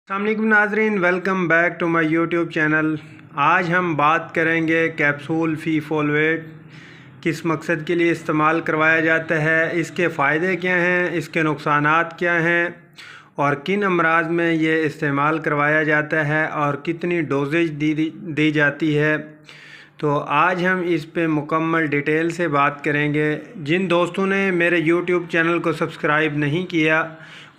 अस्सलाम वालेकुम नाज़रीन, welcome back to my YouTube channel. आज हम बात करेंगे कैप्सूल फ़ी फॉलवेट किस मकसद के लिए इस्तेमाल करवाया जाता है, इसके फ़ायदे क्या हैं, इसके नुकसानात क्या हैं और किन अमराज में ये इस्तेमाल करवाया जाता है और कितनी डोजेज दी जाती है। तो आज हम इस पे मुकम्मल डिटेल से बात करेंगे। जिन दोस्तों ने मेरे यूट्यूब चैनल को सब्सक्राइब नहीं किया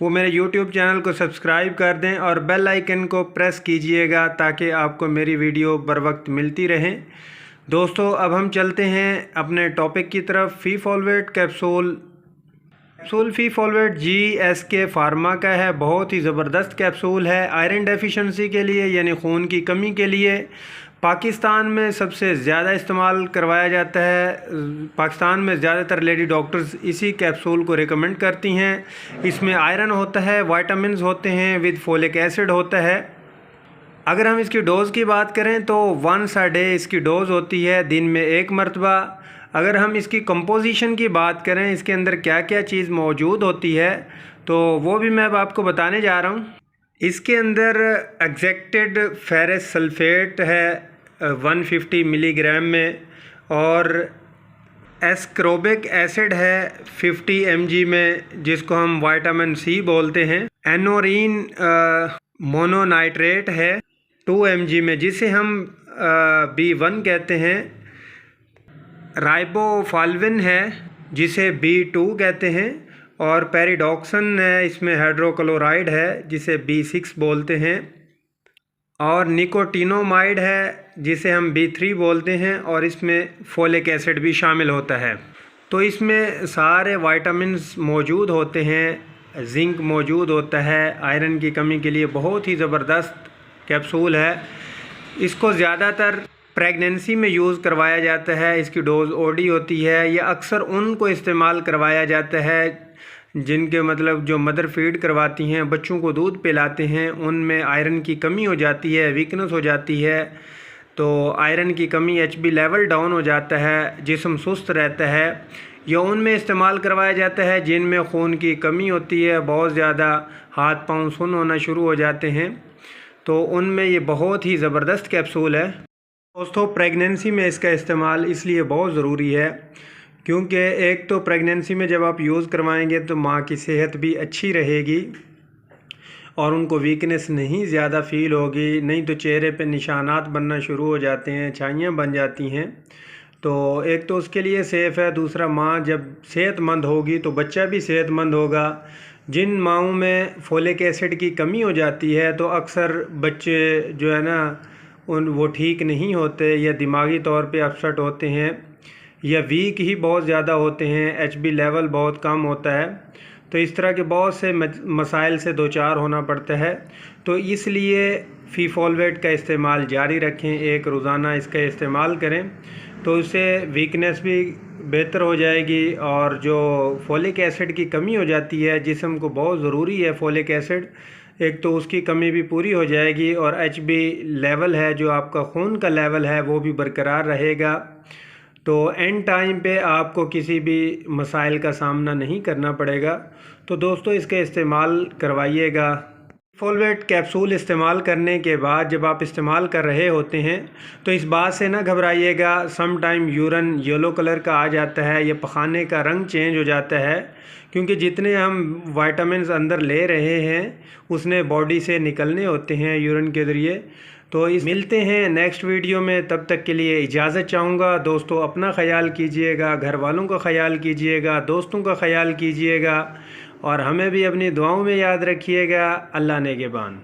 वो मेरे यूट्यूब चैनल को सब्सक्राइब कर दें और बेल आइकन को प्रेस कीजिएगा ताकि आपको मेरी वीडियो बर वक्त मिलती रहे। दोस्तों, अब हम चलते हैं अपने टॉपिक की तरफ। फ़ी फॉलवेट कैप्सूल फ़ी फॉलवेट GSK फार्मा का है। बहुत ही ज़बरदस्त कैप्सूल है आयरन डेफिशिएंसी के लिए, यानी खून की कमी के लिए। पाकिस्तान में सबसे ज़्यादा इस्तेमाल करवाया जाता है। पाकिस्तान में ज़्यादातर लेडी डॉक्टर्स इसी कैप्सूल को रिकमेंड करती हैं। इसमें आयरन होता है, विटामिन्स होते हैं, विद फोलिक एसिड होता है। अगर हम इसकी डोज़ की बात करें तो 1 a डे इसकी डोज़ होती है, दिन में 1 मरतबा। अगर हम इसकी कंपोजिशन की बात करें, इसके अंदर क्या क्या चीज़ मौजूद होती है, तो वो भी मैं अब आपको बताने जा रहा हूँ। इसके अंदर एक्जेक्टेड फेरस सल्फेट है 150 मिलीग्राम में, और एस्कॉर्बिक एसिड है 50 mg में, जिसको हम विटामिन C बोलते हैं। एनोरिन मोनोनाइट्रेट है 2 mg में, जिसे हम B1 कहते हैं। राइबोफ्लाविन है जिसे B2 कहते हैं, और पेरिडॉक्सन है, इसमें हाइड्रोक्लोराइड है जिसे B6 बोलते हैं, और निकोटिनोमाइड है जिसे हम B3 बोलते हैं, और इसमें फोलिक एसिड भी शामिल होता है। तो इसमें सारे विटामिन्स मौजूद होते हैं, जिंक मौजूद होता है। आयरन की कमी के लिए बहुत ही ज़बरदस्त कैप्सूल है। इसको ज़्यादातर प्रेगनेंसी में यूज़ करवाया जाता है। इसकी डोज़ OD होती है। यह अक्सर उनको इस्तेमाल करवाया जाता है जिनके मतलब जो मदर फीड करवाती हैं, बच्चों को दूध पिलाते हैं, उनमें आयरन की कमी हो जाती है, वीकनेस हो जाती है। तो आयरन की कमी, HB लेवल डाउन हो जाता है, जिस्म सुस्त रहता है। या उनमें इस्तेमाल करवाया जाता है जिनमें खून की कमी होती है, बहुत ज़्यादा हाथ पाँव सुन्न होना शुरू हो जाते हैं। तो उनमें ये बहुत ही ज़बरदस्त कैप्सूल है। दोस्तों, प्रेगनेंसी में इसका इस्तेमाल इसलिए बहुत ज़रूरी है क्योंकि एक तो प्रेगनेंसी में जब आप यूज़ करवाएंगे तो माँ की सेहत भी अच्छी रहेगी और उनको वीकनेस नहीं ज़्यादा फ़ील होगी। नहीं तो चेहरे पे निशानात बनना शुरू हो जाते हैं, छाइयाँ बन जाती हैं। तो एक तो उसके लिए सेफ़ है। दूसरा, माँ जब सेहतमंद होगी तो बच्चा भी सेहतमंद होगा। जिन माँओं में फोलिक एसिड की कमी हो जाती है तो अक्सर बच्चे जो है ना वो ठीक नहीं होते, या दिमागी तौर पे अपसेट होते हैं, या वीक ही बहुत ज़्यादा होते हैं, HB लेवल बहुत कम होता है। तो इस तरह के बहुत से मसाइल से दो चार होना पड़ता है। तो इसलिए फ़ी फॉलवेट का इस्तेमाल जारी रखें, एक रोज़ाना इसका इस्तेमाल करें, तो उससे वीकनेस भी बेहतर हो जाएगी। और जो फोलिक एसिड की कमी हो जाती है, जिस्म को बहुत ज़रूरी है फोलिक एसिड, एक तो उसकी कमी भी पूरी हो जाएगी, और HB लेवल है, जो आपका खून का लेवल है, वो भी बरकरार रहेगा। तो एंड टाइम पे आपको किसी भी मसाइल का सामना नहीं करना पड़ेगा। तो दोस्तों, इसका इस्तेमाल करवाइएगा। फॉलवेट कैप्सूल इस्तेमाल करने के बाद जब आप इस्तेमाल कर रहे होते हैं तो इस बात से ना घबराइएगा, सम टाइम यूरन येलो कलर का आ जाता है, या पखाने का रंग चेंज हो जाता है, क्योंकि जितने हम विटामिन्स अंदर ले रहे हैं उसने बॉडी से निकलने होते हैं यूरन के ज़रिए। तो मिलते हैं नेक्स्ट वीडियो में, तब तक के लिए इजाज़त चाहूँगा। दोस्तों, अपना ख्याल कीजिएगा, घर वालों का ख्याल कीजिएगा, दोस्तों का ख्याल कीजिएगा, और हमें भी अपनी दुआओं में याद रखिएगा। अल्लाह नेगेबान।